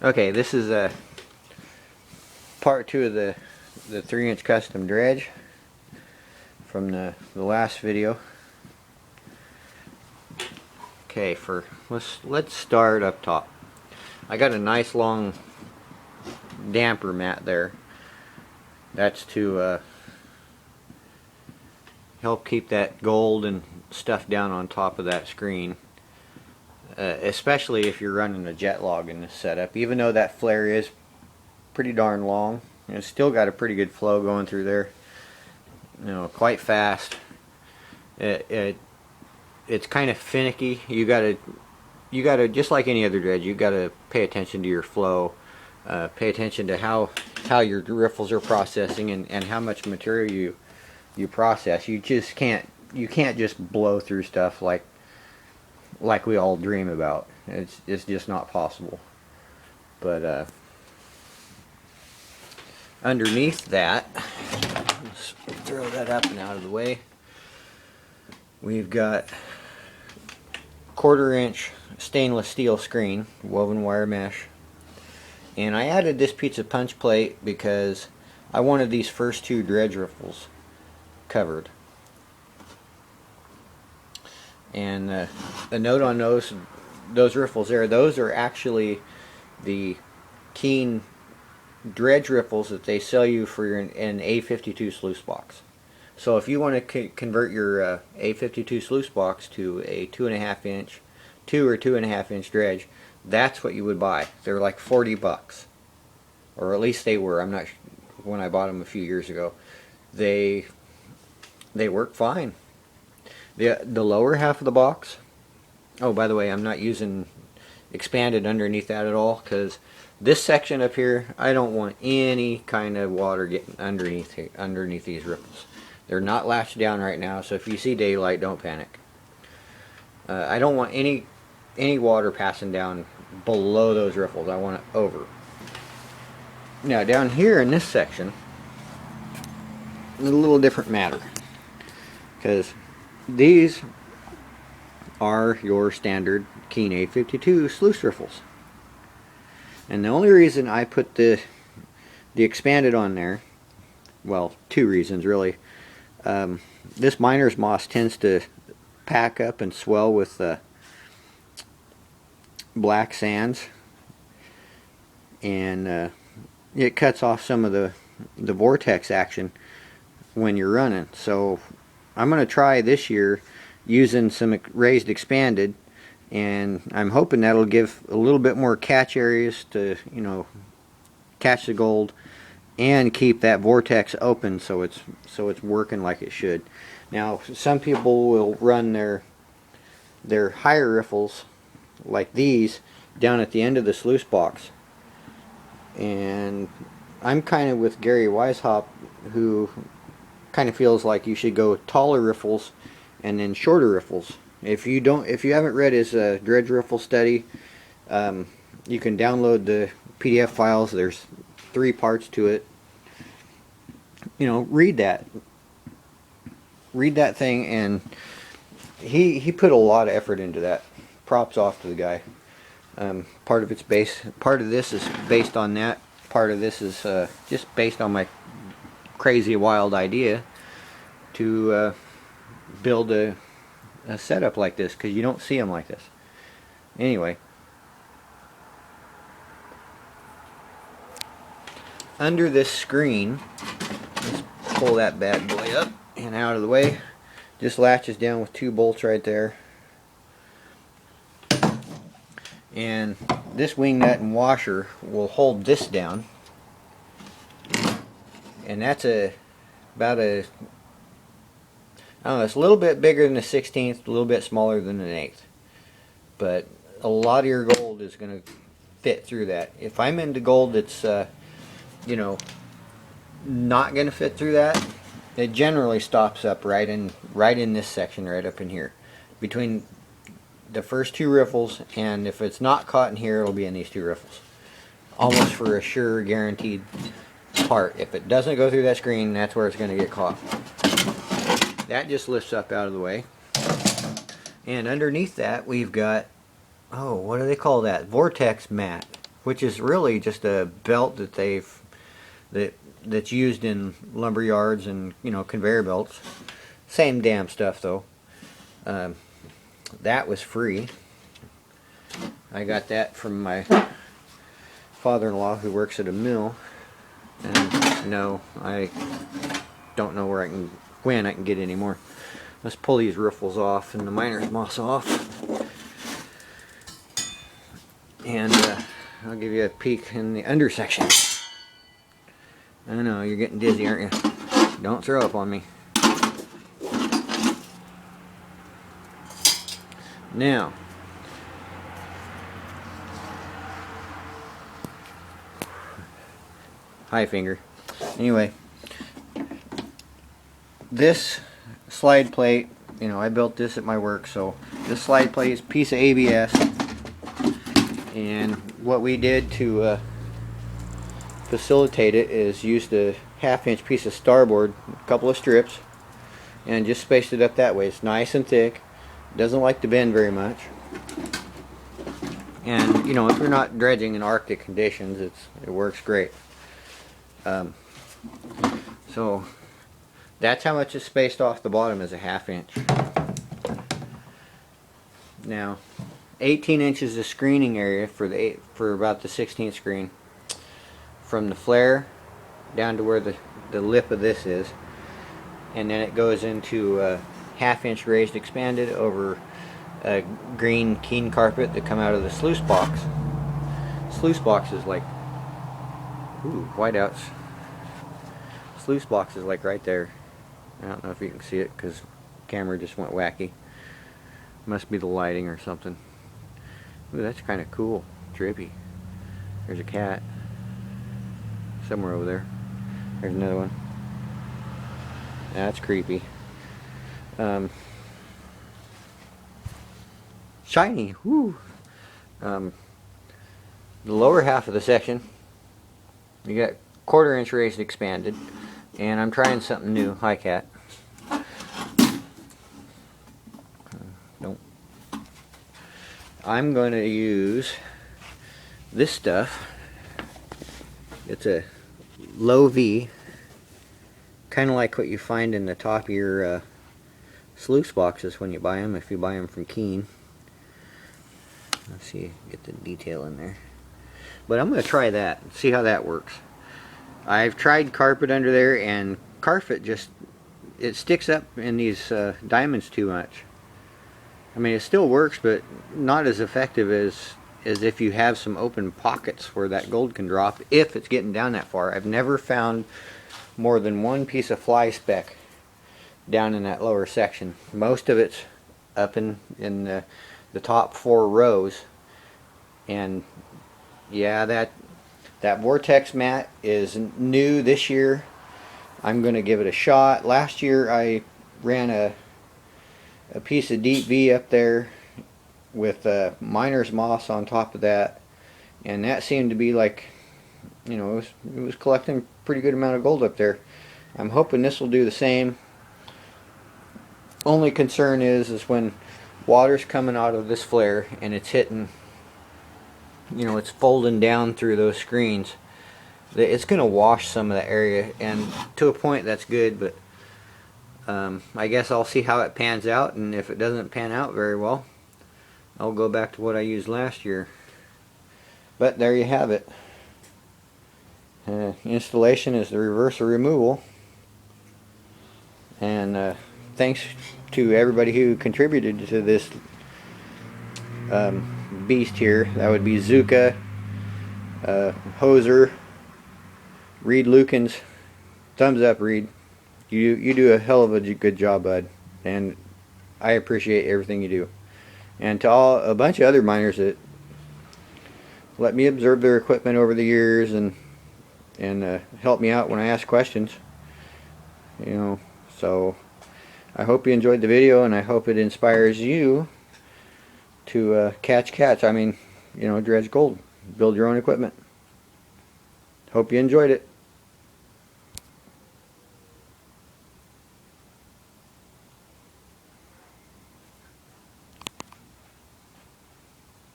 Okay, this is part 2 of the 3-inch custom dredge from the last video. Okay, let's start up top. I got a nice long damper mat there. That's to help keep that gold and stuff down on top of that screen. Especially if you're running a jet log in this setup. Even though that flare is pretty darn long, it's still got a pretty good flow going through there. You know, quite fast. It's kind of finicky. You gotta just like any other dredge, you gotta pay attention to your flow. Pay attention to how your riffles are processing and how much material you process. You can't just blow through stuff like we all dream about. It's just not possible. But underneath that, let's throw that up and out of the way. We've got 1/4-inch stainless steel screen, woven wire mesh, and I added this pizza punch plate because I wanted these first 2 dredge riffles covered. And a note on those riffles there, those are actually the Keen dredge riffles that they sell you for an A52 sluice box. So if you want to convert your A52 sluice box to a 2.5-inch, 2 or 2.5-inch dredge, that's what you would buy. They're like $40, or at least they were. I'm not sure, when I bought them a few years ago. They work fine. The lower half of the box, oh, by the way, I'm not using expanded underneath that at all, because this section up here, I don't want any kind of water getting underneath these riffles. They're not latched down right now, so if you see daylight, don't panic. I don't want any water passing down below those riffles. I want it over. Now down here in this section, a little different matter, because these are your standard Keen A52 sluice riffles. And the only reason I put the expanded on there, well, 2 reasons really. This miner's moss tends to pack up and swell with black sands, and it cuts off some of the vortex action when you're running. So I'm going to try this year using some raised expanded, and I'm hoping that'll give a little bit more catch areas to, you know, catch the gold and keep that vortex open so it's working like it should. Now some people will run their higher riffles like these down at the end of the sluice box, and I'm kind of with Gary Weishaupt, who kind of feels like you should go taller riffles and then shorter riffles. If you haven't read his dredge riffle study, you can download the PDF files. There's 3 parts to it. You know, read that thing, and he put a lot of effort into that. Props off to the guy. Part of this is based on that. Part of this is just based on my crazy wild idea to build a setup like this, because you don't see them like this. Anyway, under this screen, let's pull that bad boy up and out of the way. Just latches down with 2 bolts right there, and this wing nut and washer will hold this down, and that's about a, I don't know, it's a little bit bigger than a 16th, a little bit smaller than an 1/8, but a lot of your gold is going to fit through that. If I'm into gold that's you know, not going to fit through that, it generally stops up right in this section, right up in here, between the first 2 riffles, and if it's not caught in here, it'll be in these 2 riffles, almost for a sure guaranteed part. If it doesn't go through that screen, that's where it's going to get caught. That just lifts up out of the way, and underneath that we've got, oh, what do they call that? Vortex mat. which is really just a belt that that's used in lumber yards and, you know, conveyor belts. Same damn stuff though. That was free. I got that from my father-in-law who works at a mill, and no, I don't know when I can get any more. Let's pull these riffles off and the miner's moss off, and I'll give you a peek in the under section. I know you're getting dizzy, aren't you? Don't throw up on me. Now, high finger. Anyway, this slide plate, you know, I built this at my work, so this slide plate is a piece of ABS, and what we did to facilitate it is used a 1/2-inch piece of starboard, a couple of strips, and just spaced it up that way. It's nice and thick, doesn't like to bend very much, and you know, if you're not dredging in Arctic conditions, it works great. So that's how much is spaced off the bottom, is a 1/2 inch. Now 18 inches of screening area for about the 16th screen, from the flare down to where the lip of this is, and then it goes into a 1/2 inch raised expanded over a green Keen carpet that come out of the sluice box. Sluice box is like, ooh, whiteouts. Sluice box is like right there. I don't know if you can see it because the camera just went wacky. Must be the lighting or something. Ooh, that's kind of cool. Trippy. There's a cat somewhere over there. There's another one. That's creepy. Shiny. Woo. The lower half of the section, you got 1/4 inch raised expanded, and I'm trying something new. Hi, cat. Don't. I'm going to use this stuff. It's a low V, kind of like what you find in the top of your sluice boxes when you buy them, if you buy them from Keen. Let's see, get the detail in there. But I'm going to try that and see how that works. I've tried carpet under there, and carpet just, it sticks up in these diamonds too much. I mean, it still works, but not as effective as if you have some open pockets where that gold can drop, if it's getting down that far. I've never found more than one piece of fly speck down in that lower section. Most of it's up in the top 4 rows, and yeah, that vortex mat is new this year. I'm going to give it a shot. Last year I ran a piece of deep V up there with miner's moss on top of that, and that seemed to be like, you know, it was collecting a pretty good amount of gold up there. I'm hoping this will do the same. Only concern is when water's coming out of this flare and it's hitting, you know, it's folding down through those screens, it's going to wash some of the area, and to a point that's good, but I guess I'll see how it pans out, and if it doesn't pan out very well, I'll go back to what I used last year. But there you have it. Installation is the reversal removal, and thanks to everybody who contributed to this beast here. That would be Zuka, Hoser, Reed Lukens. Thumbs up, Reed. You do a hell of a good job, bud, and I appreciate everything you do. And to a bunch of other miners that let me observe their equipment over the years and help me out when I ask questions, you know. So I hope you enjoyed the video, and I hope it inspires you to catch cats. I mean, you know, dredge gold, build your own equipment. Hope you enjoyed it.